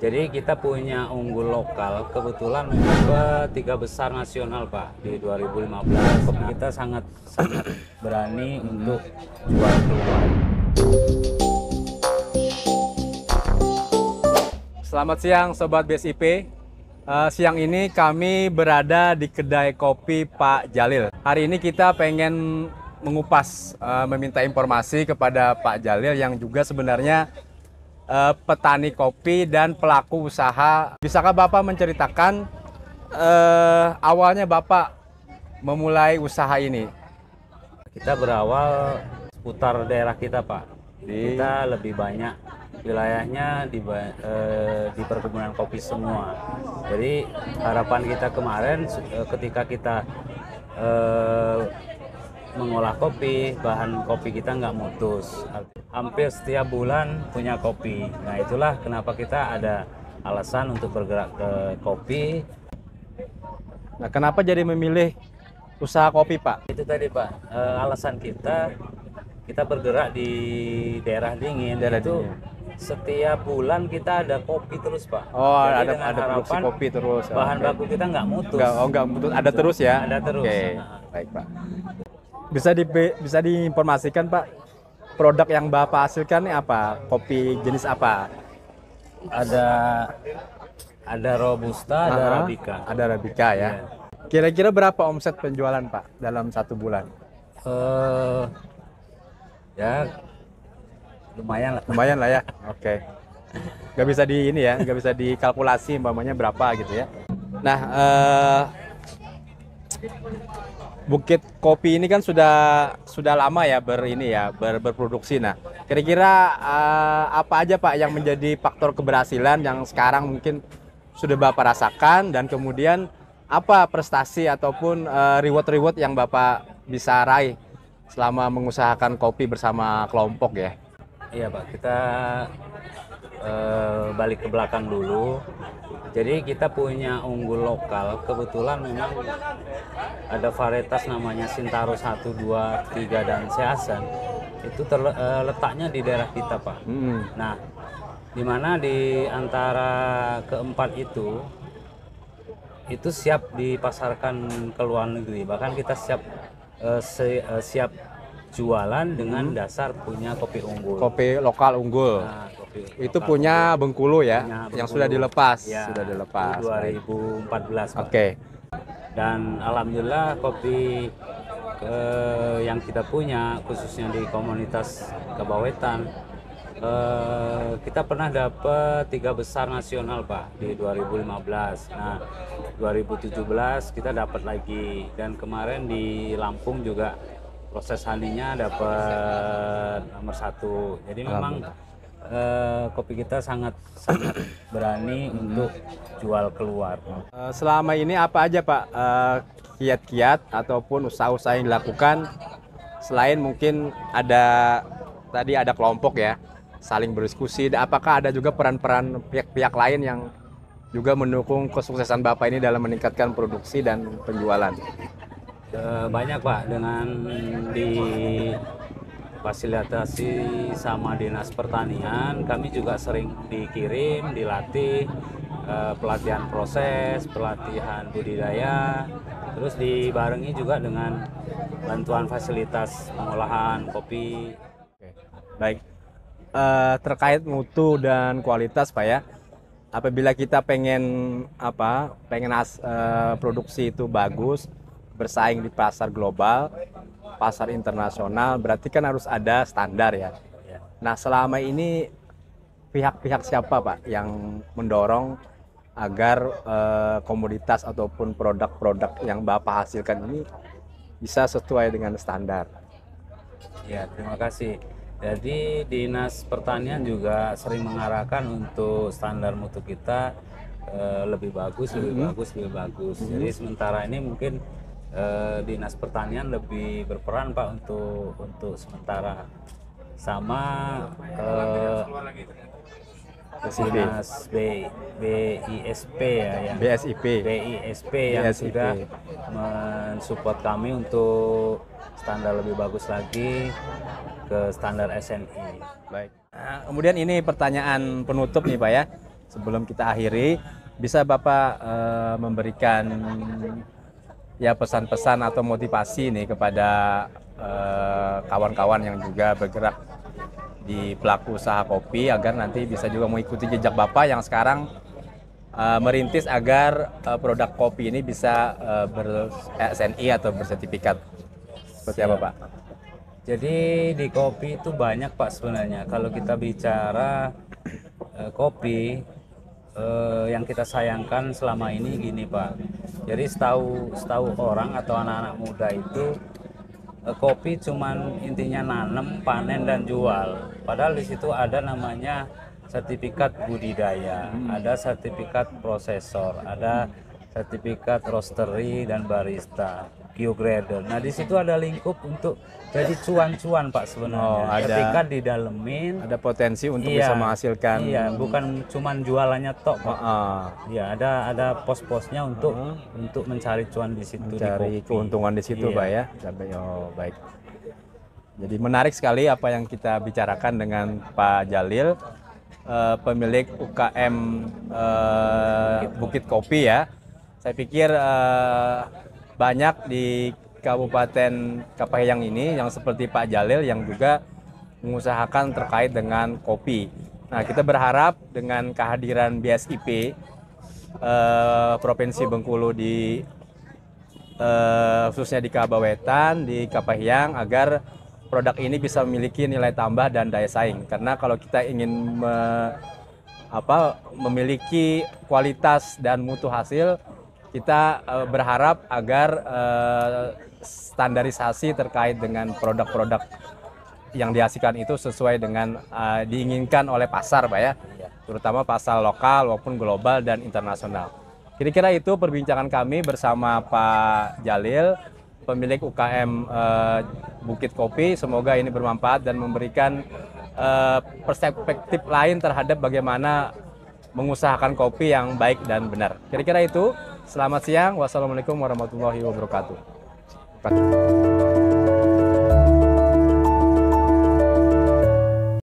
Jadi kita punya unggul lokal, kebetulan memang tiga besar nasional Pak di 2015. Kopi kita sangat sangat berani untuk jual keluar. Selamat siang Sobat BSIP. Siang ini kami berada di kedai kopi Pak Jalil. Hari ini kita pengen mengupas, meminta informasi kepada Pak Jalil yang juga sebenarnya petani kopi dan pelaku usaha. Bisakah Bapak menceritakan awalnya Bapak memulai usaha ini? Kita berawal seputar daerah kita Pak. Kita lebih banyak wilayahnya di perkebunan kopi semua. Jadi harapan kita kemarin ketika kita mengolah kopi, bahan kopi kita nggak mutus. Hampir setiap bulan punya kopi. Nah itulah kenapa kita ada alasan untuk bergerak ke kopi. Nah, kenapa jadi memilih usaha kopi Pak? Itu tadi Pak, alasan kita bergerak di daerah dingin. Setiap bulan kita ada kopi terus Pak. Oh, jadi ada produksi kopi terus. Bahan baku kita nggak mutus. Nggak mutus, ada terus ya? Ada terus. Oke, baik Pak. Bisa diinformasikan Pak, produk yang Bapak hasilkan ini apa? Kopi jenis apa? Ada Robusta, ada Arabica. Ada Arabica ya. Iya. Kira-kira berapa omset penjualan Pak dalam satu bulan? Ya lumayan lah. Lumayan lah ya. Oke. Nggak bisa nggak bisa dikalkulasi umpamanya berapa gitu ya. Nah, Bukit Kopi ini kan sudah lama ya berproduksi. Nah, kira-kira apa aja Pak yang menjadi faktor keberhasilan yang sekarang mungkin sudah Bapak rasakan, dan kemudian apa prestasi ataupun reward yang Bapak bisa raih selama mengusahakan kopi bersama kelompok ya? Iya Pak, kita balik ke belakang dulu. Jadi kita punya unggul lokal, kebetulan memang ada varietas namanya Sintaro 1, 2, 3, dan Seasen. Itu letaknya di daerah kita Pak. Nah, di mana di antara keempat itu siap dipasarkan ke luar negeri. Bahkan kita siap jualan dengan dasar punya kopi unggul. Kopi lokal unggul. Nah, itu punya Bengkulu ya, yang sudah dilepas. Ya, sudah dilepas. 2014. Oke. Dan alhamdulillah kopi yang kita punya, khususnya di komunitas Kebawetan, kita pernah dapat 3 besar nasional Pak di 2015. Nah, 2017 kita dapat lagi, dan kemarin di Lampung juga proses honey-nya dapat nomor 1. Jadi memang kopi kita sangat berani untuk jual keluar. Selama ini apa aja Pak kiat-kiat ataupun usaha-usaha yang dilakukan, selain mungkin tadi ada kelompok ya, saling berdiskusi, apakah ada juga peran-peran pihak-pihak lain yang juga mendukung kesuksesan Bapak ini dalam meningkatkan produksi dan penjualan? Banyak Pak, dengan difasilitasi sama Dinas Pertanian, kami juga sering dikirim, dilatih, pelatihan proses, pelatihan budidaya, terus dibarengi juga dengan bantuan fasilitas pengolahan kopi. Baik, terkait mutu dan kualitas Pak ya, apabila kita pengen produksi itu bagus, bersaing di pasar global, pasar internasional, berarti kan harus ada standar ya. Nah, selama ini pihak-pihak siapa Pak yang mendorong agar komoditas ataupun produk-produk yang Bapak hasilkan ini bisa sesuai dengan standar? Ya, terima kasih. Jadi Dinas Pertanian juga sering mengarahkan untuk standar mutu kita lebih bagus. Jadi sementara ini mungkin Dinas Pertanian lebih berperan Pak untuk sementara, sama Dinas BISP ya, BISP yang sudah mensupport kami untuk standar lebih bagus lagi ke standar SNI. Baik. Nah, kemudian ini pertanyaan penutup nih Pak ya. sebelum kita akhiri, bisa Bapak memberikan ya pesan-pesan atau motivasi nih kepada kawan-kawan yang juga bergerak di pelaku usaha kopi agar nanti bisa juga mengikuti jejak Bapak yang sekarang merintis agar produk kopi ini bisa ber-SNI atau bersertifikat. Seperti apa Pak? Jadi di kopi itu banyak Pak sebenarnya. Kalau kita bicara kopi, yang kita sayangkan selama ini gini Pak. Jadi setahu orang atau anak-anak muda itu kopi cuman intinya nanam, panen dan jual. Padahal di situ ada namanya sertifikat budidaya, ada sertifikat prosesor, ada sertifikat roastery dan barista, Q-grader. Nah, di situ ada lingkup untuk jadi cuan-cuan Pak sebenarnya. Ada, ketika didalemin, ada potensi untuk iya, bisa menghasilkan. Iya, bukan cuman jualannya tok Pak. Iya, ada pos-posnya untuk mencari cuan di situ, Mencari di kopi. keuntungan di situ Iya. Pak ya. Oh, baik. Jadi menarik sekali apa yang kita bicarakan dengan Pak Jalil, pemilik UKM Bukit Kopi ya. Saya pikir banyak di Kabupaten Kapahyang ini yang seperti Pak Jalil yang juga mengusahakan terkait dengan kopi. Nah, kita berharap dengan kehadiran BSIP Provinsi Bengkulu di khususnya di Kabawetan, di Kapahyang, agar produk ini bisa memiliki nilai tambah dan daya saing. Karena kalau kita ingin memiliki kualitas dan mutu hasil, kita berharap agar standarisasi terkait dengan produk-produk yang dihasilkan itu sesuai dengan diinginkan oleh pasar Pak ya, terutama pasar lokal maupun global dan internasional. Kira-kira itu perbincangan kami bersama Pak Jalil, pemilik UKM Bukit Kopi. Semoga ini bermanfaat dan memberikan perspektif lain terhadap bagaimana mengusahakan kopi yang baik dan benar. Kira-kira itu. Selamat siang. Wassalamualaikum warahmatullahi wabarakatuh.